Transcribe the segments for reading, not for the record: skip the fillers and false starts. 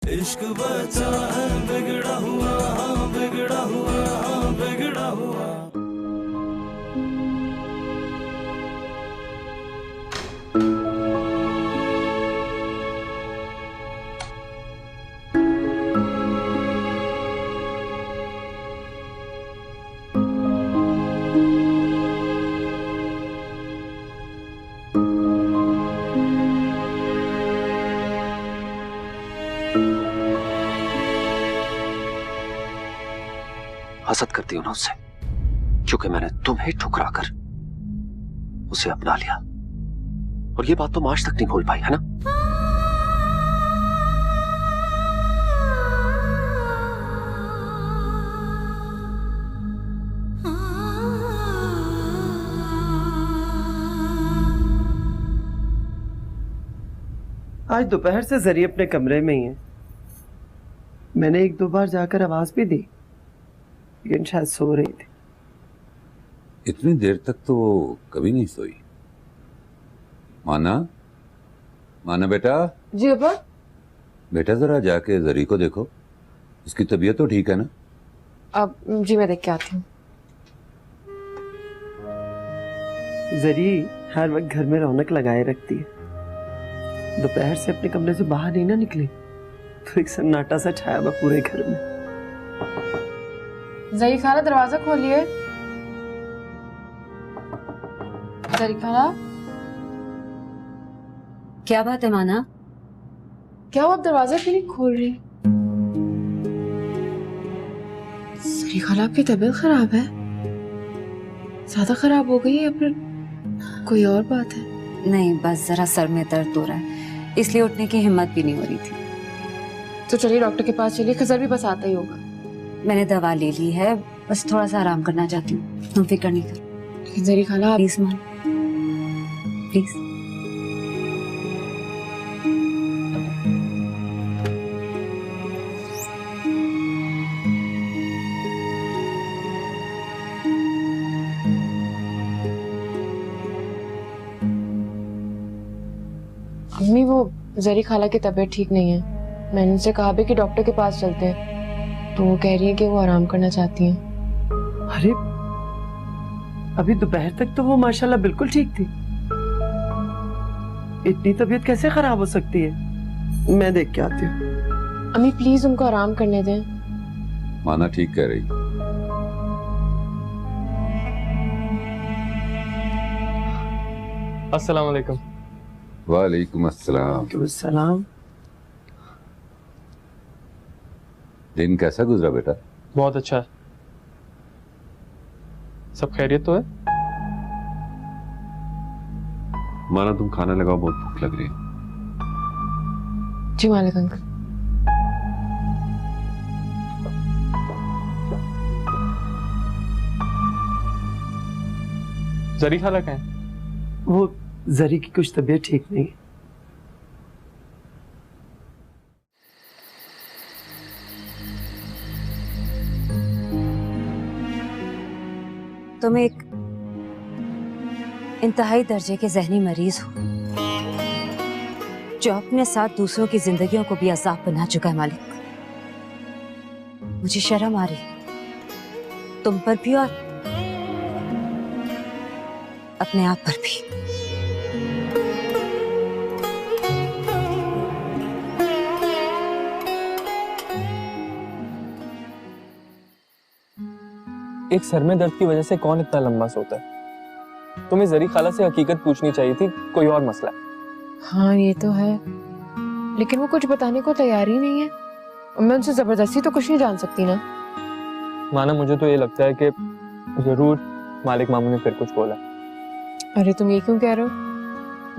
इश्क बचा है बिगड़ा हुआ, हाँ बिगड़ा हुआ, हाँ बिगड़ा हुआ। हसद करती हूं ना उससे, क्योंकि मैंने तुम्हें ठुकरा कर उसे अपना लिया, और ये बात तुम आज तक नहीं भूल पाई है ना? आज दोपहर से जरी अपने कमरे में ही है। मैंने एक दो बार जाकर आवाज भी दी, लेकिन शायद सो रही थी। इतनी देर तक तो वो कभी नहीं सोई। माना, माना बेटा। जी अब्बा। बेटा जरा जाके जरी को देखो, उसकी तबीयत तो ठीक है ना? अब जी मैं देख के आती हूँ। जरी हर वक्त घर में रौनक लगाए रखती है। दोपहर से अपने कमरे से बाहर नहीं ना निकली तो एक सन्नाटा सा छाया हुआ पूरे घर में। जरी खाला दरवाजा खोलिए। जरी खाला। क्या बात है माना? क्या वो आप दरवाजा क्यों नहीं खोल रही? जरी खाला आपकी तबीयत खराब है? ज्यादा खराब हो गई है या फिर कोई और बात है? नहीं, बस जरा सर में दर्द हो रहा है, इसलिए उठने की हिम्मत भी नहीं हो रही थी। तो चलिए डॉक्टर के पास चलिए, खजर भी बस आता ही होगा। मैंने दवा ले ली है, बस थोड़ा सा आराम करना चाहती हूँ। तुम फिक्र नहीं करो। जरी खाला आप प्लीज मान, प्लीज। अम्मी वो जरी खाला की तबीयत ठीक नहीं है। मैंने उनसे कहा भी कि डॉक्टर के पास चलते हैं, तो वो कह रही है कि वो आराम करना चाहती हैं। अरे अभी दोपहर तक तो वो माशाल्लाह बिल्कुल ठीक थी। इतनी तबीयत कैसे खराब हो सकती है? मैं देख के आती हूँ। अम्मी प्लीज उनको आराम करने दें। माना ठीक कह रही। अस्सलाम वालेकुम। वालेकुम अस्सलाम। सलाम। दिन कैसा गुजरा बेटा? बहुत अच्छा है। सब खैरियत तो है? माना तुम खाना लगाओ, बहुत भूख लग रही है। जी मालिक अंकल। जरी खाला कहाँ है? वो जरी की कुछ तबीयत ठीक नहीं है। तुम एक इंतहाई दर्जे के जहनी मरीज हो, जो अपने साथ दूसरों की जिंदगियों को भी अज़ाब बना चुका है मालिक। मुझे शर्म आ रही, तुम पर भी और अपने आप पर भी। एक सर में दर्द की वजह से कौन इतना लंबा सोता है? तुम्हें जरी खाला से हकीकत पूछनी चाहिए थी, कोई और मसला है। हाँ ये तो है, लेकिन वो कुछ बताने को तैयार ही नहीं है। और मैं उनसे जबरदस्ती तो कुछ नहीं जान सकती ना। माना मुझे तो ये लगता है कि जरूर मालिक मामू ने फिर कुछ बोला। अरे तुम ये क्यों कह रहे हो?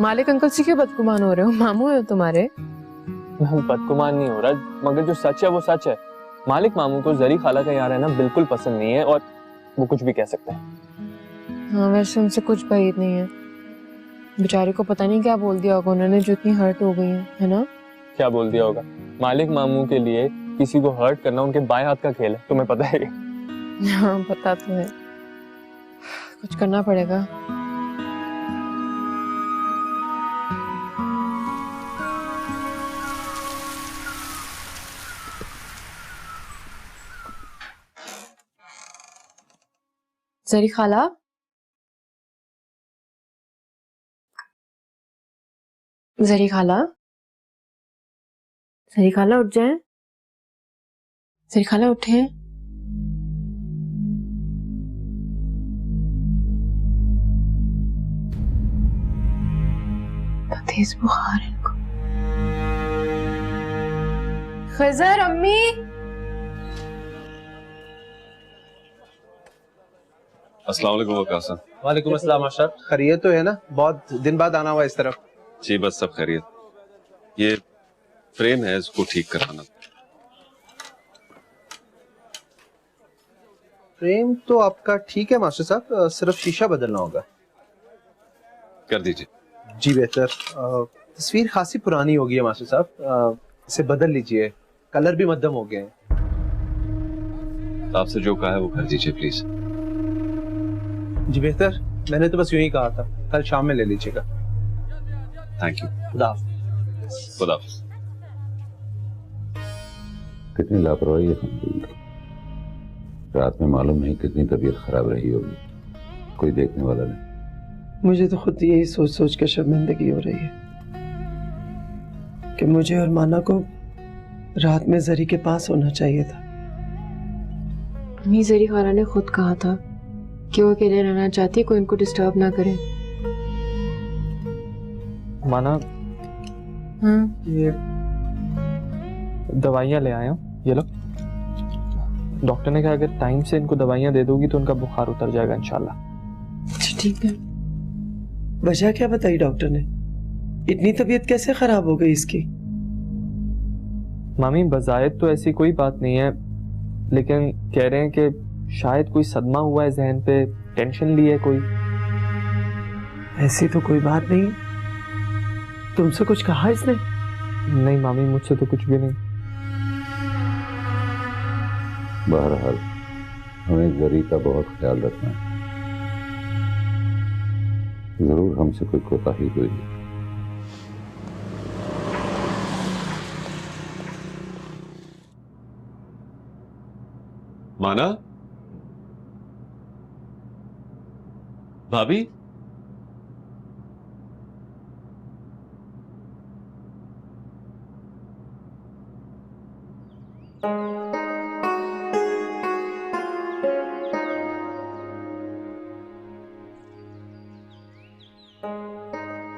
मालिक अंकल से क्यों बदगुमान हो रहे हो? मामू है तुम्हारे। बदगुमान नहीं हो रहा, मगर जो सच है वो सच है। मालिक मामू को जरी खाला का यहाँ रहना बिल्कुल पसंद नहीं है, और वो कुछ भी कह सकते हैं। हाँ वैसे उनसे कुछ बात नहीं है। बेचारे को पता नहीं क्या बोल दिया होगा उन्होंने, जो इतनी हर्ट हो गई है ना? क्या बोल दिया होगा? मालिक मामू के लिए किसी को हर्ट करना उनके बाएं हाथ का खेल है, तुम्हें पता है? हाँ पता तो है, कुछ करना पड़ेगा। जरी खाला, जरी खाला, जरी खाला उठ जाए, जरी खाला उठे। तेज बुखार है इनको। खजर अम्मी, अस्सलाम वालेकुम वकासन। वालेकुम अस्सलाम अशरफ, खैरियत तो है ना? बहुत दिन बाद आना हुआ इस तरफ। जी बस सब खैरियत। ये फ्रेम है, इसको ठीक कराना। फ्रेम तो आपका ठीक है मास्टर साहब, सिर्फ शीशा बदलना होगा। कर दीजिए। जी बेहतर। तस्वीर खासी पुरानी हो गई है मास्टर साहब, इसे बदल लीजिए, कलर भी मध्यम हो गए हैं। आपसे जो कहा है वो कर दीजिए प्लीज। जी बेहतर, मैंने तो बस यूं ही कहा था, कल शाम में ले लीजिएगा। Thank you. खुदा हाफिज। खुदा हाफिज। कितनी लापरवाही है तुमकी। रात में मालूम नहीं कितनी तबीयत खराब रही होगी, कोई देखने वाला नहीं। मुझे तो खुद यही सोच सोच कर शर्मिंदगी हो रही है कि मुझे और माना को रात में जरी के पास होना चाहिए था। अम्मी, जरी खाला ने खुद कहा था कि वो अकेले रहना चाहती है, कोई उनको डिस्टर्ब ना करे। माना, हाँ, ये दवाइयाँ ले आया हूँ, ये लो। डॉक्टर ने कहा अगर टाइम से इनको दवाइयाँ दे दोगी तो उनका बुखार उतर जाएगा इंशाल्लाह। अच्छा ठीक है। वजह क्या बताई डॉक्टर ने? इतनी तबीयत कैसे खराब हो गई इसकी? मामी, बज़ाहिर तो ऐसी कोई बात नहीं है, लेकिन कह रहे हैं कि शायद कोई सदमा हुआ है जहन पे, टेंशन ली है कोई। ऐसी तो कोई बात नहीं। तुमसे कुछ कहा इसने? नहीं मामी, मुझसे तो कुछ भी नहीं। बहरहाल हमें जरी का बहुत ख्याल रखना है, जरूर हमसे कोई कोताही हुई है। माना, भाभी,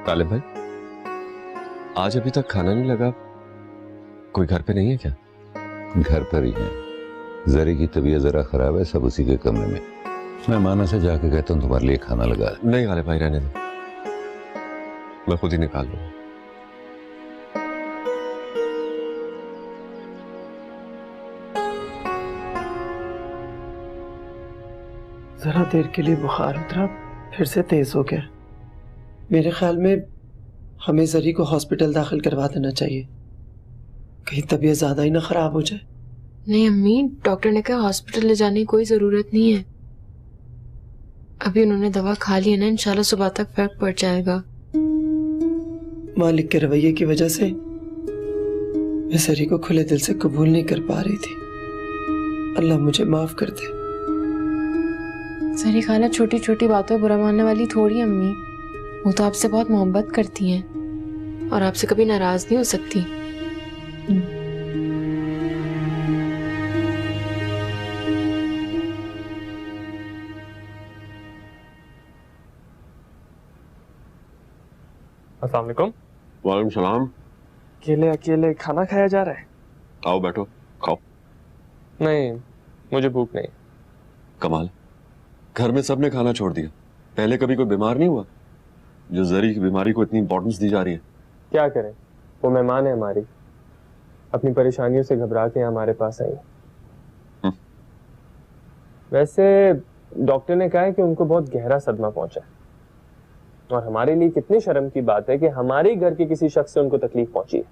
तालिब भाई, आज अभी तक खाना नहीं लगा, कोई घर पे नहीं है क्या? घर पर ही है, जरी की तबीयत जरा खराब है, सब उसी के कमरे में। मैं माना से जाके कहता हूँ तुम्हारे लिए खाना लगा। नहीं गालिब भाई, रहने दो, मैं खुद ही निकाल लूंगा। जरा देर के लिए बुखार उतरा, फिर से तेज हो गया। मेरे ख्याल में हमें जरी को हॉस्पिटल दाखिल करवा देना चाहिए, कहीं तबीयत ज्यादा ही ना खराब हो जाए। नहीं अम्मी, डॉक्टर ने कहा हॉस्पिटल ले जाने की कोई जरूरत नहीं है। अभी उन्होंने दवा खा ली है ना, इंशाल्लाह सुबह तक फर्क पड़ जाएगा। मालिक के रवैये की वजह से मैं जरी को खुले दिल से कबूल नहीं कर पा रही थी। अल्लाह मुझे माफ कर दे। जरी खाला छोटी छोटी बातों बुरा मानने वाली थोड़ी अम्मी, वो तो आपसे बहुत मोहब्बत करती हैं और आपसे कभी नाराज नहीं हो सकती। अस्सलाम वालेकुम। वालेकुम सलाम। अकेले अकेले खाना खाया जा रहा है? आओ बैठो, खाओ। नहीं, मुझे भूख नहीं। कमाल, घर में सबने खाना छोड़ दिया। पहले कभी कोई बीमार नहीं हुआ जो जरी की बीमारी को इतनी इंपॉर्टेंस दी जा रही है? क्या करें, वो मेहमान है हमारी, अपनी परेशानियों से घबरा के हमारे पास आई। वैसे डॉक्टर ने कहा है कि उनको बहुत गहरा सदमा पहुंचा है, और हमारे लिए कितनी शर्म की बात है कि हमारे घर के किसी शख्स से उनको तकलीफ पहुंची है।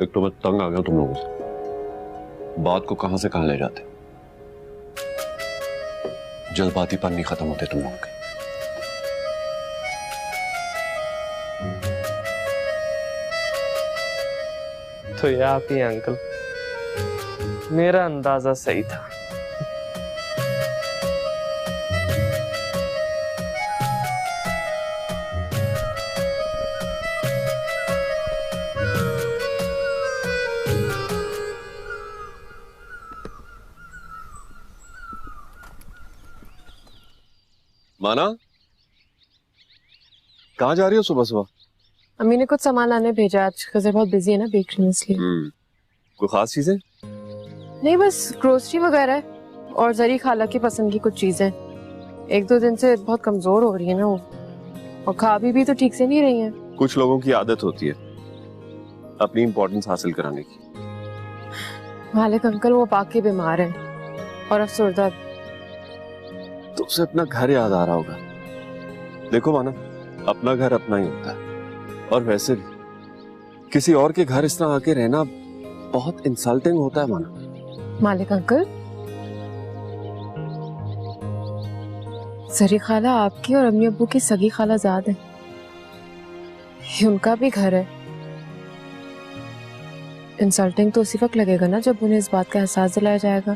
एक तो मैं तंग आ गया तुम लोगों से, बात को कहां से कहां ले जाते। जल्दबाजीपन नहीं खत्म होते तुम लोगों के। तो ये आप ही अंकल, मेरा अंदाजा सही था। माना, कहाँ जा रही हो सुबह सुबह? अम्मी ने कुछ सामान लाने भेजा, आज खजर बहुत बिजी है ना बेकरी में, इसलिए। कोई खास चीजें? नहीं, बस ग्रोसरी वगैरह और जरी खाला की पसंद की कुछ चीजें। एक दो दिन से बहुत कमजोर हो रही है ना वो, और खा भी तो ठीक से नहीं रही है। कुछ लोगों की आदत होती है अपनी इम्पोर्टेंस हासिल कराने की। मालिक अंकल वो पाके बीमार है और अफसरदा। तो उसे अपना घर याद आ रहा होगा। देखो माना, अपना घर अपना ही होता है, और वैसे भी किसी और के घर इस तरह आके रहना बहुत इंसल्टिंग होता है माना। मालिक अंकल, जरी खाला आपकी और अम्मी अब्बू की सगी खाला जाद है, ये उनका भी घर है। इंसल्टिंग तो उसी वक्त लगेगा ना जब उन्हें इस बात का एहसास दिलाया जाएगा।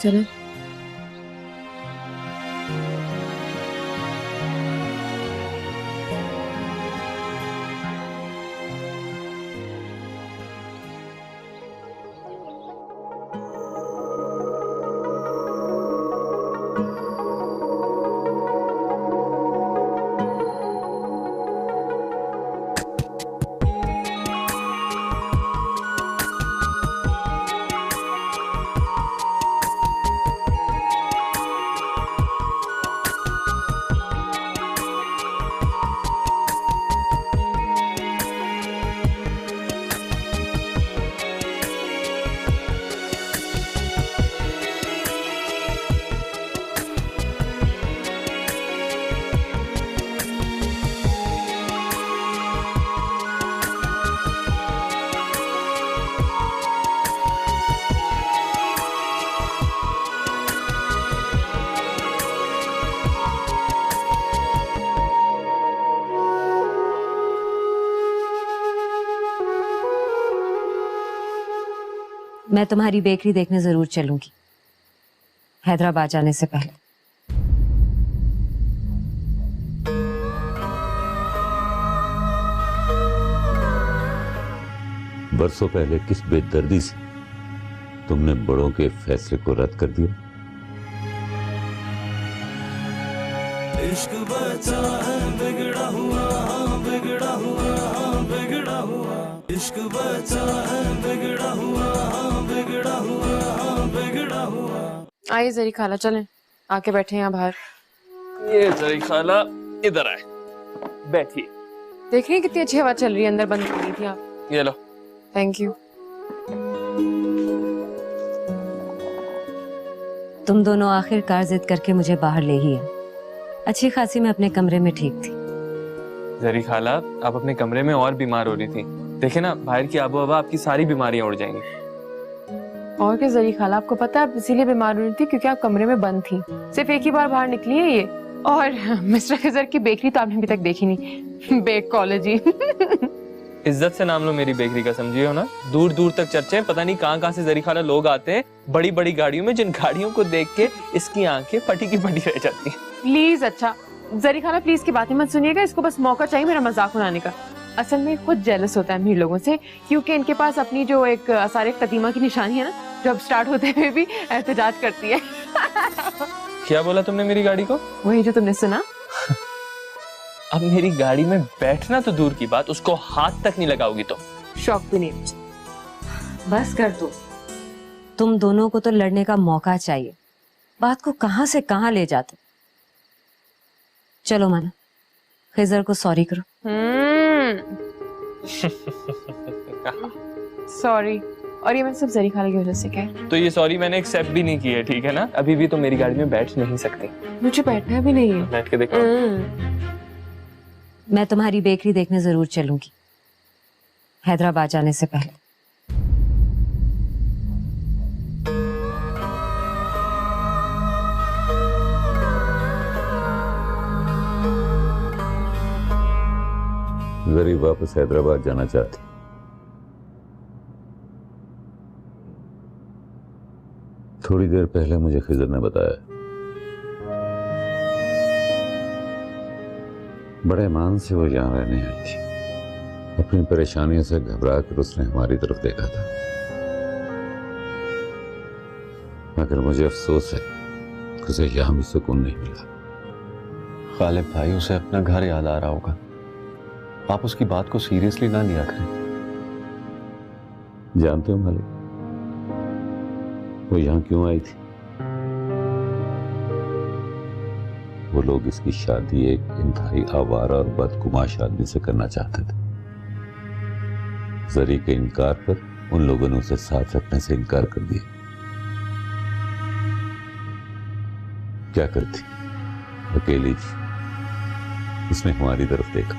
चलें। मैं तुम्हारी बेकरी देखने जरूर चलूंगी, हैदराबाद जाने से पहले। बरसों पहले किस बेदर्दी से तुमने बड़ों के फैसले को रद्द कर दिया। इश्क बचा है बिगड़ा हुआ, हाँ बिगड़ा हुआ, हाँ बिगड़ा हुआ। इश्क बचा है बिगड़ा हुआ, हाँ बिगड़ा हुआ, हाँ बिगड़ा हुआ। आइए जरी खाला, चलें, आके बैठे यहाँ बाहर। ये जरी खाला इधर आए, बैठिए। देख रही हैं कितनी अच्छी हवा चल रही है, अंदर बंद हो गई थी आप। ये लो। Thank you. तुम दोनों आखिरकार जिद करके मुझे बाहर ले ही आए। अच्छी खासी मैं अपने कमरे में ठीक थी। जरी खाला, आप अपने कमरे में और बीमार हो रही थी। देखे ना, बाहर की आबो हवा आपकी सारी बीमारियां उड़ जाएंगी। और क्या जरी खाला, आपको पता है आप इसीलिए बीमार हो रही थी क्योंकि आप कमरे में बंद थी। सिर्फ एक ही बार बाहर निकली है ये। और मिस्टर खिजर की बेकरी तो आपने अभी तक देखी नहीं। बेक कॉलेज ही। इज्जत से नाम लो मेरी बेकरी का, समझिए हो ना। दूर दूर तक चर्चे, पता नहीं कहाँ से जरी खाला लोग आते हैं बड़ी बड़ी गाड़ियों में, जिन गाड़ियों को देख के इसकी आंखें फटी की फटी रह जाती हैं। प्लीज, अच्छा जरी खाला प्लीज की बातें मत सुनिएगा, इसको बस मौका चाहिए मेरा मजाक उड़ाने का। असल में खुद जेलस होता है अमीर लोगों से, क्योंकि इनके पास अपनी जो एक आसार कदीमा की निशानी है ना, जो अब स्टार्ट होते हुए भी एहतजाज करती है। क्या बोला तुमने मेरी गाड़ी को? वही जो तुमने सुना। अब मेरी गाड़ी में बैठना तो दूर की बात, उसको हाथ तक नहीं लगाओगी तो शौक भी नहीं। बस कर दो, तुम दोनों को तो लड़ने का मौका चाहिए। बात को कहां से कहां ले जाते। चलो माना, खिजर को सॉरी करो। सॉरी। और ये मैं सब जरी खाला की वजह से कह। तो ये सॉरी मैंने एक्सेप्ट भी नहीं की है, ठीक है ना। अभी भी तो मेरी गाड़ी में बैठ नहीं सकती। मुझे बैठना भी नहीं है। बैठ के देखो। मैं तुम्हारी बेकरी देखने जरूर चलूंगी, हैदराबाद जाने से पहले। जरी वापस हैदराबाद जाना चाहती। थोड़ी देर पहले मुझे खिजर ने बताया, बड़े मान से वो यहां रहने आई थी। अपनी परेशानियों से घबरा कर उसने हमारी तरफ देखा था, मगर मुझे अफसोस है कि उसे यहां भी सुकून नहीं मिला। गालिब भाई, उसे अपना घर याद आ रहा होगा। आप उसकी बात को सीरियसली ना लिया करें। जानते हो मालिक, वो यहां क्यों आई थी? वो लोग इसकी शादी एक इंतहाई आवारा और बदगुमाश आदमी से करना चाहते थे। जरी के इनकार पर उन लोगों ने उसे साथ रखने से इनकार कर दिया। क्या करती, अकेली थी। उसने हमारी तरफ देखा।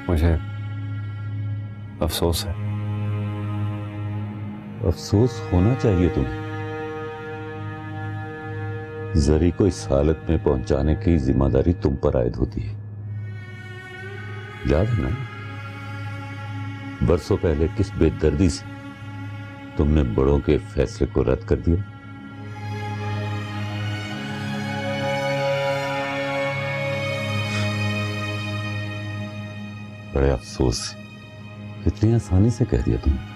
मुझे अफसोस है। अफसोस होना चाहिए तुम्हें। जरी को इस हालत में पहुंचाने की जिम्मेदारी तुम पर आयद होती है। याद है ना, बरसों पहले किस बेदर्दी से तुमने बड़ों के फैसले को रद्द कर दिया। बड़े अफसोस से इतनी आसानी से कह दिया तुमने।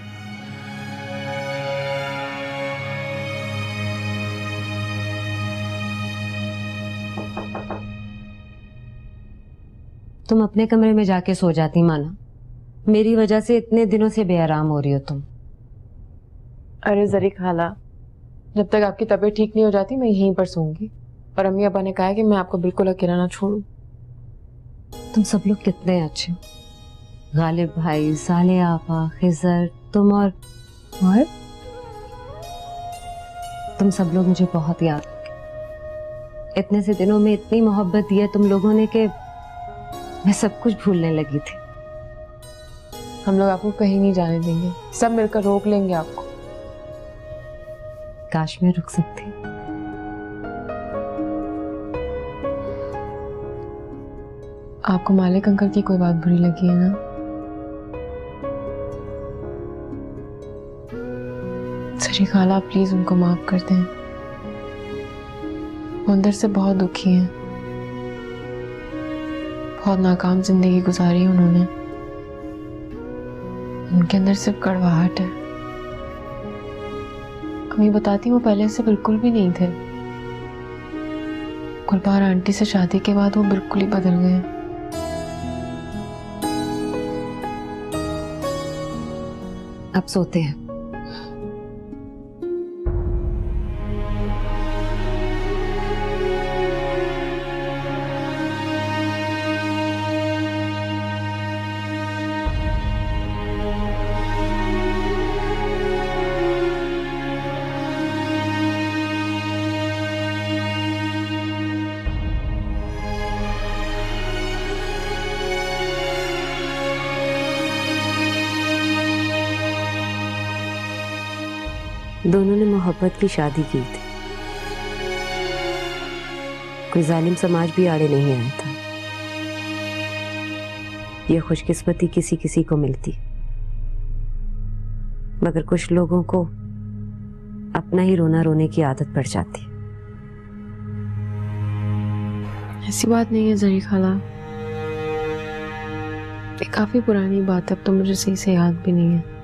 तुम अपने कमरे में जाके सो जाती माना, मेरी वजह से इतने दिनों से बेआराम हो रही हो तुम। अरे जरी खाला, जब तक आपकी तबीयत ठीक नहीं हो जाती मैं यहीं पर सोऊंगी। और अम्मी अब्बा ने कहा है कि मैं आपको बिल्कुल अकेला ना छोड़ूं। तुम सब लोग कितने अच्छे हो। गालिब भाई, साले आपा, खिजर, तुम और तुम सब लोग मुझे बहुत याद रखे। इतने से दिनों में इतनी मोहब्बत दी है तुम लोगों ने कि मैं सब कुछ भूलने लगी थी। हम लोग आपको कहीं नहीं जाने देंगे, सब मिलकर रोक लेंगे आपको। काश मैं रुक सकती। आपको मालिक अंकल की कोई बात बुरी लगी है ना? सरी खाला, प्लीज उनको माफ कर दें। वो अंदर से बहुत दुखी हैं। बहुत नाकाम जिंदगी गुजारी है उन्होंने। उनके अंदर सिर्फ कड़वाहट है। अम्मी बताती वो पहले से बिल्कुल भी नहीं थे। गुलबार आंटी से शादी के बाद वो बिल्कुल ही बदल गए। अब सोते हैं। दोनों ने मोहब्बत की शादी की थी। कोई जालिम समाज भी आड़े नहीं आया था। यह खुशकिस्मती किसी किसी को मिलती, मगर कुछ लोगों को अपना ही रोना रोने की आदत पड़ जाती। ऐसी बात नहीं है जरी खाला, ये काफी पुरानी बात है, अब तो मुझे सही से याद भी नहीं है।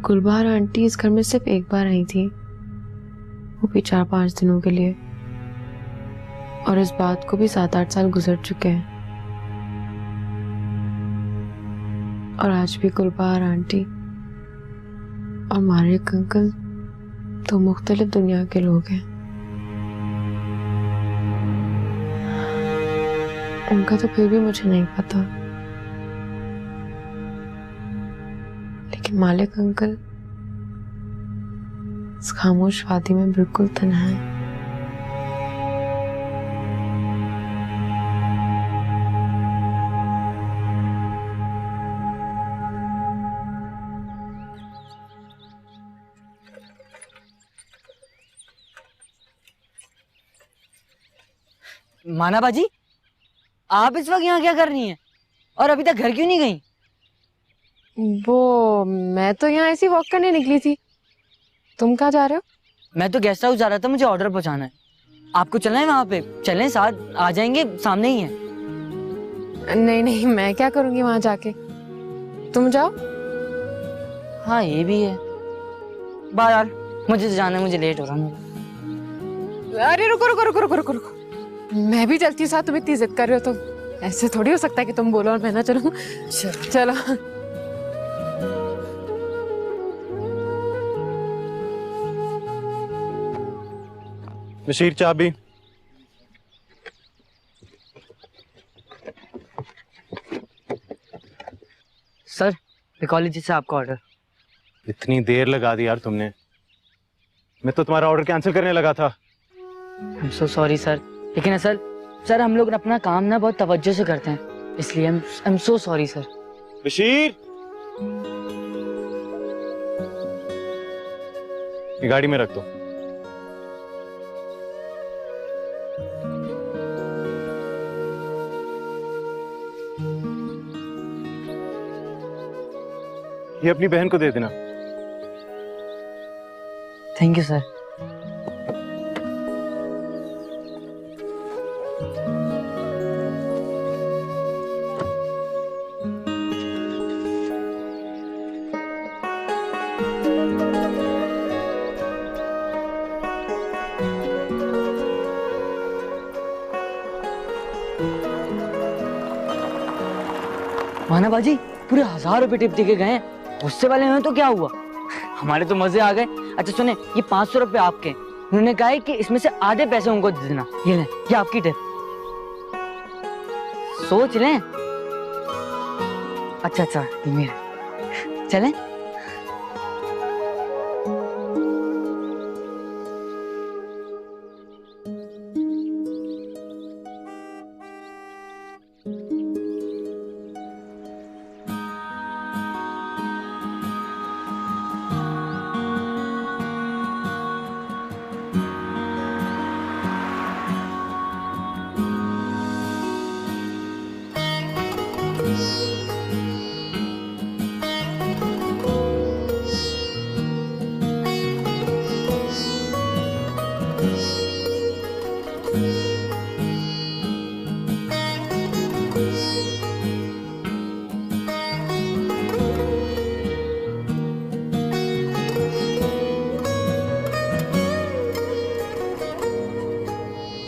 गुलबार आंटी इस घर में सिर्फ एक बार आई थी, वो भी 4-5 दिनों के लिए, और इस बात को भी 7-8 साल गुजर चुके हैं। और आज भी गुलबार आंटी और मालिक अंकल तो मुख्तलिफ दुनिया के लोग हैं। उनका तो फिर भी मुझे नहीं पता, लेकिन मालिक अंकल इस खामोश वादी में बिल्कुल तन्हा है। माना बाजी, आप इस वक्त यहाँ क्या कर रही हैं और अभी तक घर क्यों नहीं गई? वो मैं तो यहाँ ऐसी वॉक करने निकली थी। तुम कहाँ जा रहे हो? मैं तो गेस्ट हाउस जा रहा था, मुझे ऑर्डर पहुँचाना है। आपको चलना है वहाँ पे? चलें, साथ आ जाएंगे, सामने ही है। नहीं नहीं, मैं क्या करूँगी वहाँ जाके, तुम जाओ। हाँ ये भी है। बाय यार, मुझे जाना है, मुझे लेट हो रहा है। अरे रुको रुको रुको रुको रुको रुको, मैं भी चलती हूँ साथ। तुम इतनी जिद कर रहे हो तो ऐसे थोड़ी हो सकता है कि तुम बोलो और मैं ना चलूं। चलो। बशीर चाबी। सर रिकॉलेजी से आपका ऑर्डर। इतनी देर लगा दी यार तुमने, मैं तो तुम्हारा ऑर्डर कैंसिल करने लगा था। I'm so sorry सर, लेकिन असल सर हम लोग अपना काम ना बहुत तवज्जो से करते हैं, इसलिए I'm so sorry sir. Bashir, ये गाड़ी में रख दो। ये अपनी बहन को दे देना। Thank you sir. माना बाजी पूरे 1000 रुपए टिप देके गए, गुस्से वाले हैं तो क्या हुआ, हमारे तो मजे आ गए। अच्छा सुने, ये 500 रुपए आपके, उन्होंने कहा है कि इसमें से आधे पैसे उनको दे देना। ये लें, ये आपकी टिप, सोच लें। अच्छा अच्छा मेरे, चलें।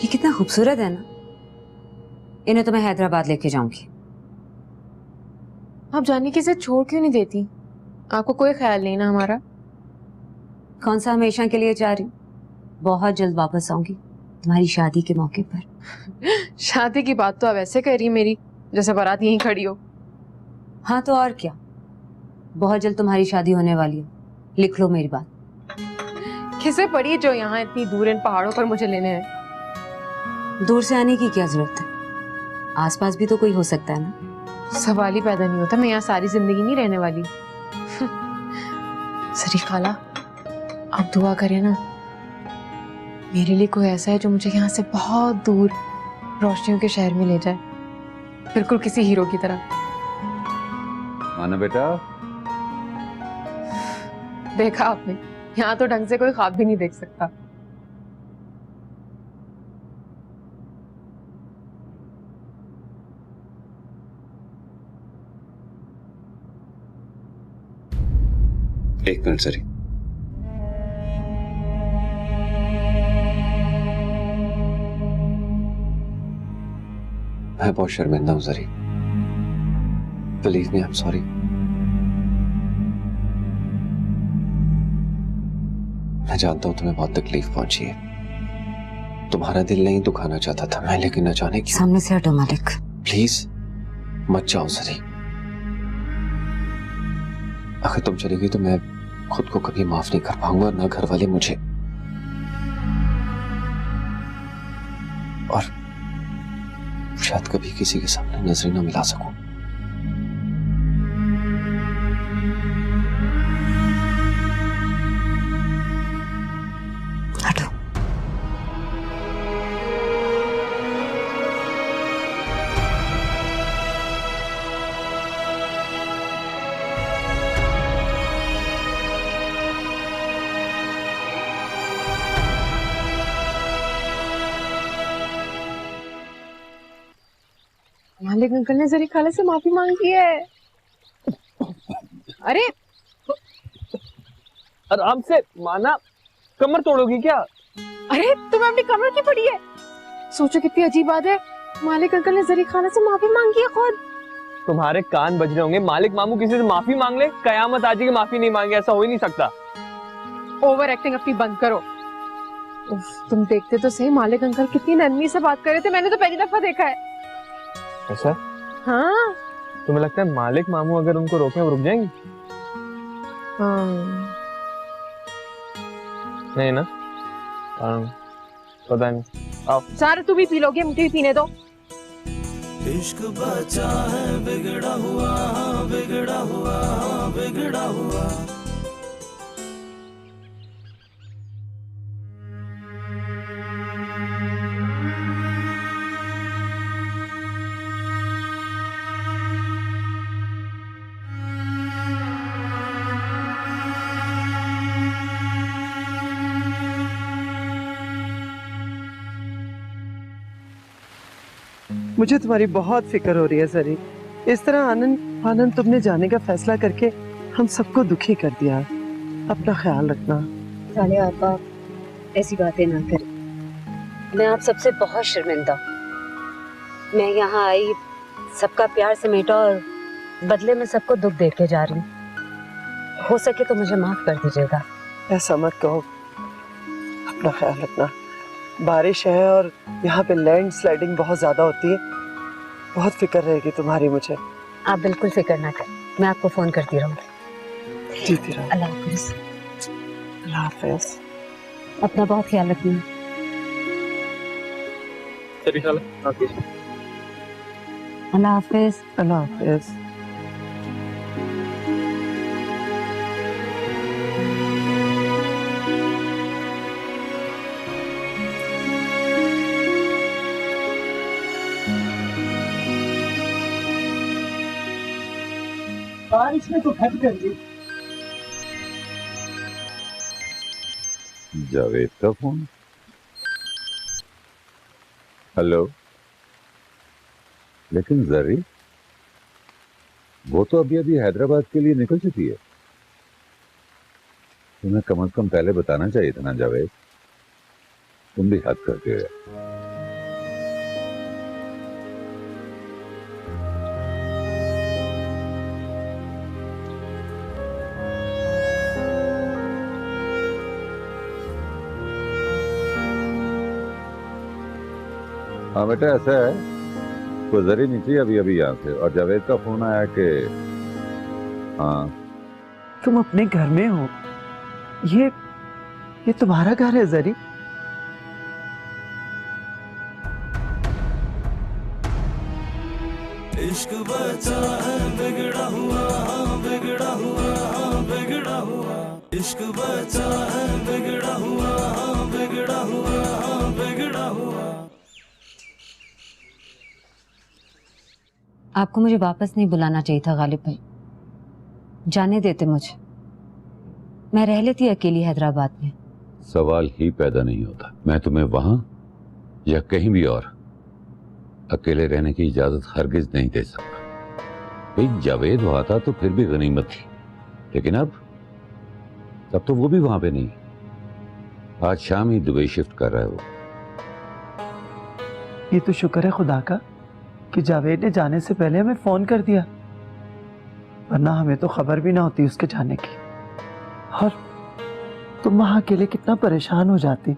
ये कितना खूबसूरत है ना, इन्हें तो मैं हैदराबाद लेके जाऊंगी। आप जाने की इसे छोड़ क्यों नहीं देती? आपको कोई ख्याल नहीं ना हमारा? कौन सा हमेशा के लिए जा रही हूँ, बहुत जल्द वापस आऊंगी तुम्हारी शादी के मौके पर। शादी की बात तो अब ऐसे कर रही मेरी जैसे बारात यहीं खड़ी हो। हाँ तो और क्या, बहुत जल्द तुम्हारी शादी होने वाली है, लिख लो मेरी बात। किसे पड़ी जो यहाँ इतनी दूर इन पहाड़ों पर मुझे लेने हैं? दूर से आने की क्या जरूरत है, आसपास भी तो कोई हो सकता है ना। सवाल ही पैदा नहीं होता, मैं यहाँ सारी जिंदगी नहीं रहने वाली। सरी खाला, आप दुआ करें ना, मेरे लिए कोई ऐसा है जो मुझे यहाँ से बहुत दूर रोशनियों के शहर में ले जाए, बिल्कुल किसी हीरो की तरह। माना बेटा, देखा आपने, यहाँ तो ढंग से कोई ख्वाब भी नहीं देख सकता। एक मिनट सरी, मैं बहुत शर्मिंदा हूं सरी, believe me, I am sorry. मैं जानता हूं तुम्हें बहुत तकलीफ पहुंची है, तुम्हारा दिल नहीं दुखाना चाहता था मैं, लेकिन न जाने क्यों। सामने से हटो मालिक, प्लीज मत जाओ सरी, अगर तुम चलेगी तो मैं खुद को कभी माफ नहीं कर पाऊंगा, ना घर वाले मुझे, और शायद कभी किसी के सामने नजरें ना मिला सकूं। हटो। मालिक अंकल ने जरी खाला से माफी मांगी है। अरे आराम से माना, कमर तोड़ोगी क्या? अरे तुम्हें अपनी कमर की पड़ी है? सोचो कितनी अजीब बात है, मालिक अंकल ने जरी खाला से माफी मांगी है खुद। तुम्हारे कान बज रहे होंगे, मालिक मामू किसी से माफी मांग ले, कयामत आज की माफी नहीं मांगे, ऐसा हो ही नहीं सकता। ओवर एक्टिंग अपनी बंद करो। उफ, तुम देखते तो सही, मालिक अंकल कितनी नरमी से बात कर रहे थे, मैंने तो पहली दफा देखा है। ऐसा? हाँ। तुम्हें लगता है मालिक मामू अगर उनको रोके वो रुक जाएंगी? हाँ। नहीं ना? पता नहीं। आओ सारा तुम ही पी लोगे, मुझे भी पीने दो। इश्क बचा है बिगड़ा हुआ, बिगड़ा हुआ, बिगड़ा हुआ। मुझे तुम्हारी बहुत फिक्र हो रही है जरी। इस तरह आनंद तुमने जाने का फैसला करके हम सबको दुखी कर दिया। अपना ख्याल रखना। साले आपा ऐसी बातें ना करें, मैं आप सबसे बहुत शर्मिंदा हूँ। मैं यहाँ आई सबका प्यार समेटा और बदले में सबको दुख दे के जा रही हूँ। हो सके तो मुझे माफ कर दीजिएगा। ऐसा मत कहो, अपना ख्याल रखना। बारिश है और यहाँ पे लैंड स्लाइडिंग बहुत ज्यादा होती है, बहुत फिक्र रहेगी तुम्हारी मुझे। आप बिल्कुल फिक्र ना करें, मैं आपको फोन करती रहूंगी। जीती रहो। अल्लाह हाफिज। अल्लाह हाफिज। अपना बहुत ख्याल रखना। अल्लाह हाफिज। अल्लाह हाफिज। बारिश में तो फट गई। जावेद का फोन। हेलो। लेकिन जरी वो तो अभी अभी हैदराबाद के लिए निकल चुकी है। तुम्हें कम से कम पहले बताना चाहिए था ना जावेद। तुम भी हद करते हो। हाँ बेटा ऐसा है, वो जरी नीचे अभी अभी यहाँ से, और जावेद का फोन आया कि हाँ तुम अपने घर में हो। ये तुम्हारा घर है जरी। इश्क बचा है बिगड़ा हुआ, बिगड़ा हुआ, बिगड़ा हुआ। इश्क बचा है बिगड़ा हुआ, बिगड़ा हुआ, बिगड़ा हुआ। आपको मुझे वापस नहीं बुलाना चाहिए था गालिब भाई, जाने देते मुझे। मैं रह लेती अकेली हैदराबाद में। सवाल ही पैदा नहीं होता। मैं तुम्हें वहां या कहीं भी और अकेले रहने की इजाजत हरगिज नहीं दे सकता। भाई जावेद वहां था तो फिर भी गनीमत थी, लेकिन अब तो वो भी वहां पे नहीं। आज शाम ही दुबई शिफ्ट कर रहा है वो। ये तो शुक्र है खुदा का कि जावेद ने जाने से पहले हमें फोन कर दिया, वरना हमें तो खबर भी ना होती उसके जाने की। और तुम वहां अकेले कितना परेशान हो जाती।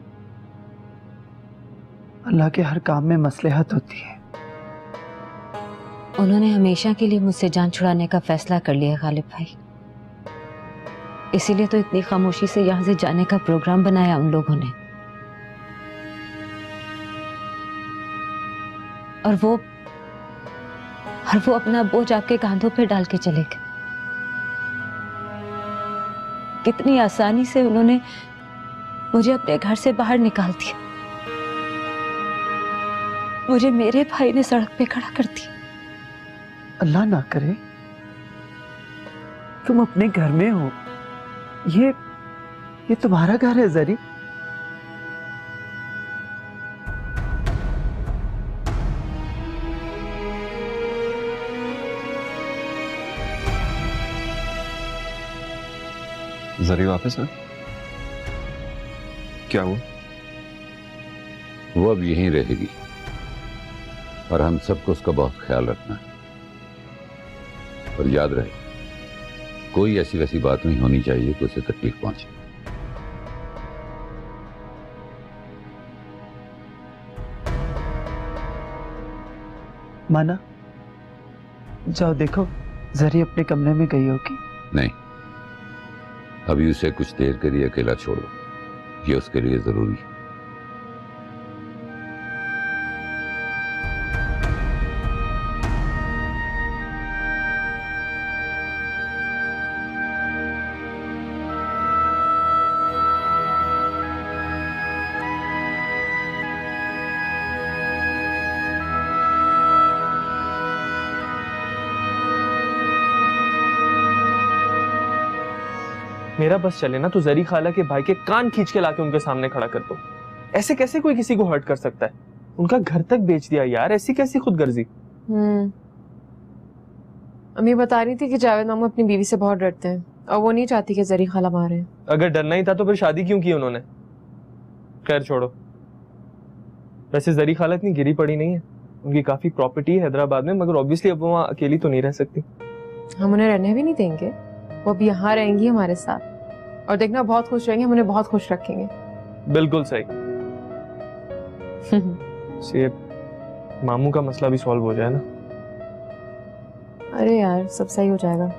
अल्लाह के हर काम में मसलहत होती है। उन्होंने हमेशा के लिए मुझसे जान छुड़ाने का फैसला कर लिया गालिब भाई, इसीलिए तो इतनी खामोशी से यहाँ से जाने का प्रोग्राम बनाया उन लोगों ने। और वो अपना बोझ आपके कांधों पे डाल के चले गए। कितनी आसानी से उन्होंने मुझे अपने घर से बाहर निकाल दिया। मुझे मेरे भाई ने सड़क पे खड़ा कर दिया। अल्लाह ना करे, तुम अपने घर में हो। ये तुम्हारा घर है जरी। जरी वापस ना? क्या हुआ? वो अब यहीं रहेगी और हम सबको उसका बहुत ख्याल रखना है। और याद रहे, कोई ऐसी वैसी बात नहीं होनी चाहिए कि उसे तकलीफ पहुंचे। माना, जाओ देखो, जरी अपने कमरे में गई होगी। नहीं, अभी उसे कुछ देर के लिए अकेला छोड़ो, ये उसके लिए जरूरी है। मेरा बस चले ना तो जरी खाला के भाई के कान खींच के लाके उनके सामने खड़ा कर दो। ऐसे कैसे कोई किसी को हर्ट कर सकता है? उनका घर तक बेच दिया यार, ऐसी कैसी खुदगर्जी। अम्मी बता रही थी कि जावेद मामू अपनी बीवी से बहुत डरते हैं और वो नहीं चाहती कि जरी खाला मारे। अगर डरना ही था तो फिर शादी क्यों की उन्होंने? खैर छोड़ो। वैसे जरी खाला इतनी गिरी पड़ी नहीं है, उनकी काफी प्रॉपर्टी है हैदराबाद में, मगर ऑब्वियसली अब वो वहाँ अकेली तो नहीं रह सकती। हम उन्हें रहने भी नहीं देंगे, वो अब यहाँ रहेंगी हमारे साथ, और देखना बहुत खुश रहेंगे, हम उन्हें बहुत खुश रखेंगे। बिल्कुल सही। से मामू का मसला भी सॉल्व हो जाए ना। अरे यार सब सही हो जाएगा।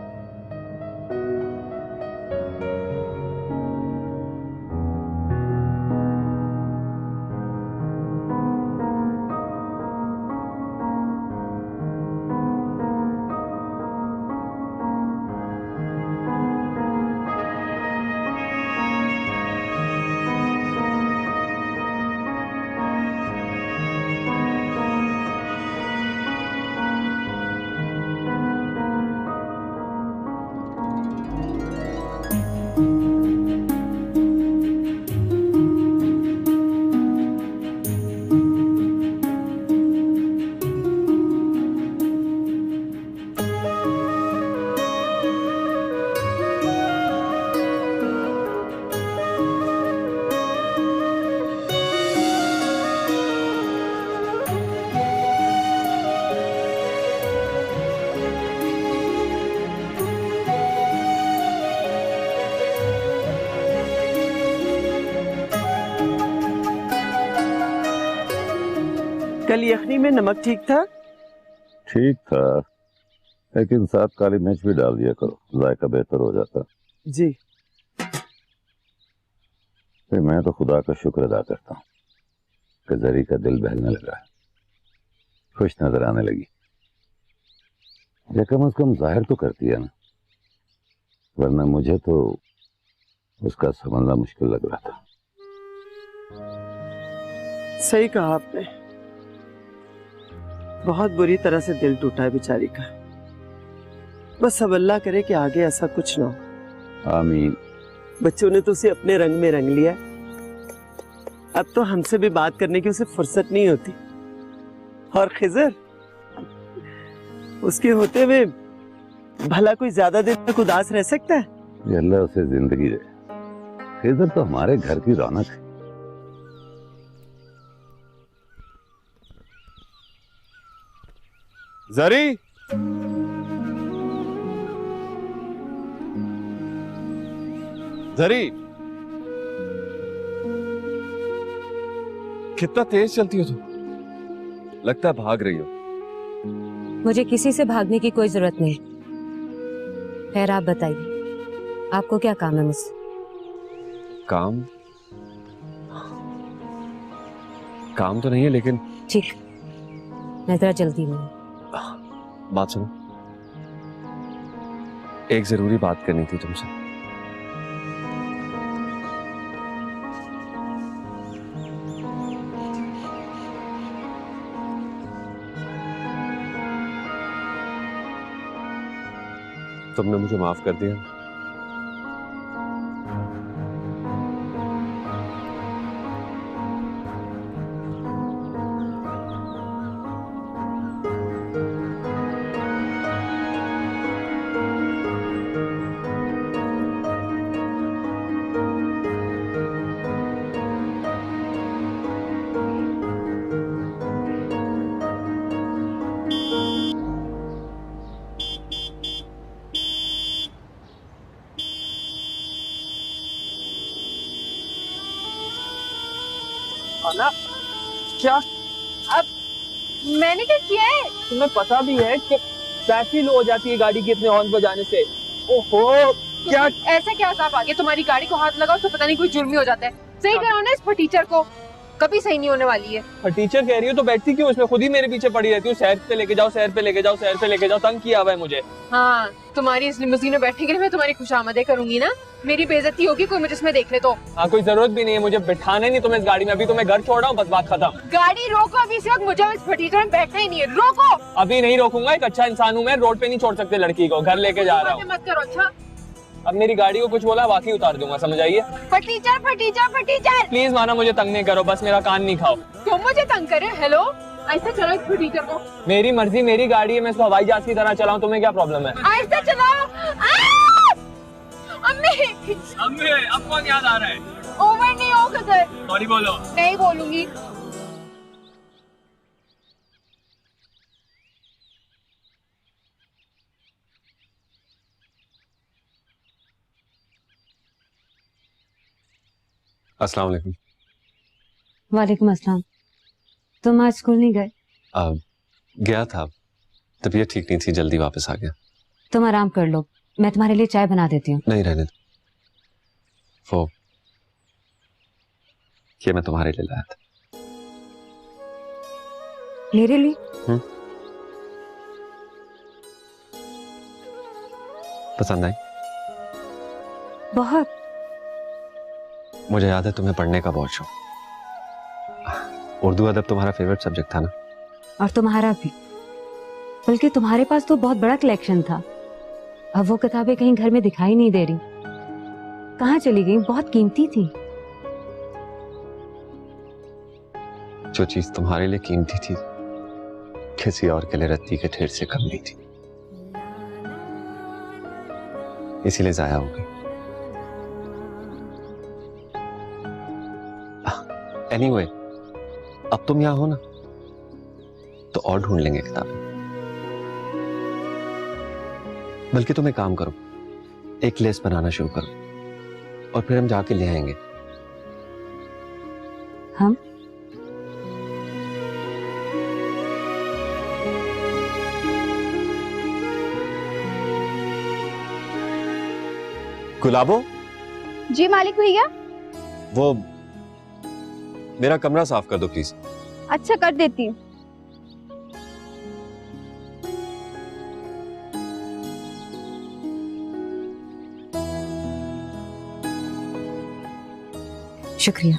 कल यखनी में नमक ठीक था? ठीक था, लेकिन साथ काली मिर्च भी डाल दिया करो, जायका बेहतर हो जाता। जी। फिर मैं तो खुदा का शुक्र अदा करता हूँ कि जरी का दिल बहलने लगा है, खुश नजर आने लगी। ये कम से कम जाहिर तो करती है ना, वरना मुझे तो उसका समझना मुश्किल लग रहा था। सही कहा आपने, बहुत बुरी तरह से दिल टूटा है बेचारी का। बस अब अल्लाह करे कि आगे ऐसा कुछ ना हो। आमीन। बच्चों ने तो उसे अपने रंग में रंग लिया, अब तो हमसे भी बात करने की उसे फुर्सत नहीं होती। और खिजर, उसके होते हुए भला कोई ज्यादा देर तक उदास रह सकता है? ये अल्लाह उसे जिंदगी दे। खिजर तो हमारे घर की रौनक है। जरी, जरी, कितना तेज चलती हो तुम, लगता है भाग रही हो। मुझे किसी से भागने की कोई जरूरत नहीं। खैर आप बताइए, आपको क्या काम है मुझसे? काम? काम तो नहीं है, लेकिन ठीक, मैं जरा जल्दी में। बात सुनो, एक जरूरी बात करनी थी तुमसे। तुमने मुझे माफ कर दिया? खाना क्या? अब मैंने क्या किया है? तुम्हें पता भी है कि बैटरी लो हो जाती है गाड़ी के इतने हॉर्न बजाने से। ओहो क्या ऐसा क्या साहब आगे तुम्हारी गाड़ी को हाथ लगाओ तो पता नहीं कोई जुर्म ही हो जाता है। सही करो ना इस टीचर को, कभी सही नहीं होने वाली है। टीचर कह रही हो तो बैठती क्यों इसमें? खुद ही मेरे पीछे पड़ी रहती हूँ, सैर पे लेके जाओ, सैर पे लेके जाओ, सैर पे लेके जाओ, तंग किया हुआ है मुझे। हाँ तुम्हारी इस लिमोजीन में बैठने के लिए मैं तुम्हारी खुशामदें करूंगी ना, मेरी बेइज्जती होगी कोई मुझे इसमें देख ले तो। हाँ कोई जरूरत भी नहीं है मुझे बिठाने नहीं तुम्हें इस गाड़ी में, अभी तो मैं घर छोड़ रहा हूँ, बस बात खत्म। गाड़ी रोको अभी, इस वक्त मुझे इस टीचर में बैठना ही नहीं है, रोको। अभी नहीं रोकूंगा, एक अच्छा इंसान हूँ मैं, रोड पे नहीं छोड़ सकते लड़की को, घर लेके जा रहा हूँ। मत करो। अच्छा अब मेरी गाड़ी को कुछ बोला बाकी उतार दूंगा, समझ आइए? फटीचर फटीचर फटीचर प्लीज माना मुझे तंग नहीं करो, बस मेरा कान नहीं खाओ। तुम मुझे तंग करे? हेलो ऐसा चलो इस फटीचर को। मेरी मर्जी, मेरी गाड़ी है, मैं इसको हवाई जहाज की तरह चलाऊं, तुम्हें क्या प्रॉब्लम है? ऐसा चलाओ। अम्मी अम्मी अब कौन याद आ रहा है? ओवर नहीं हो कदर। सॉरी बोलो। नहीं बोलूंगी। अस्सलाम वालेकुम। वालेकुम अस्सलाम। तुम आज स्कूल नहीं गए? गया था, तबीयत ठीक नहीं थी, जल्दी वापस आ गया। तुम आराम कर लो, मैं तुम्हारे लिए चाय बना देती हूँ। नहीं रहने दो, वो ये मैं तुम्हारे लिए लाया था। मेरे लिए? पसंद आई? बहुत। मुझे याद है तुम्हें पढ़ने का बहुत शौक, उर्दू अदब तुम्हारा फेवरेट सब्जेक्ट था ना? और तुम्हारा भी, बल्कि तुम्हारे पास तो बहुत बड़ा कलेक्शन था। अब वो किताबें कहीं घर में दिखाई नहीं दे रही, कहाँ चली गई? बहुत कीमती थी। जो चीज तुम्हारे लिए कीमती थी किसी और के लिए रत्ती के ढेर से कम नहीं थी, इसीलिए जाया हो गई। एनीवे, अब तुम यहां हो ना, तो और ढूंढ लेंगे किताबें। बल्कि तुम एक काम करो, एक लिस्ट बनाना शुरू करो और फिर हम जाके ले आएंगे। हम? गुलाबो? जी मालिक भैया। वो मेरा कमरा साफ कर दो प्लीज। अच्छा कर देती हूँ। शुक्रिया।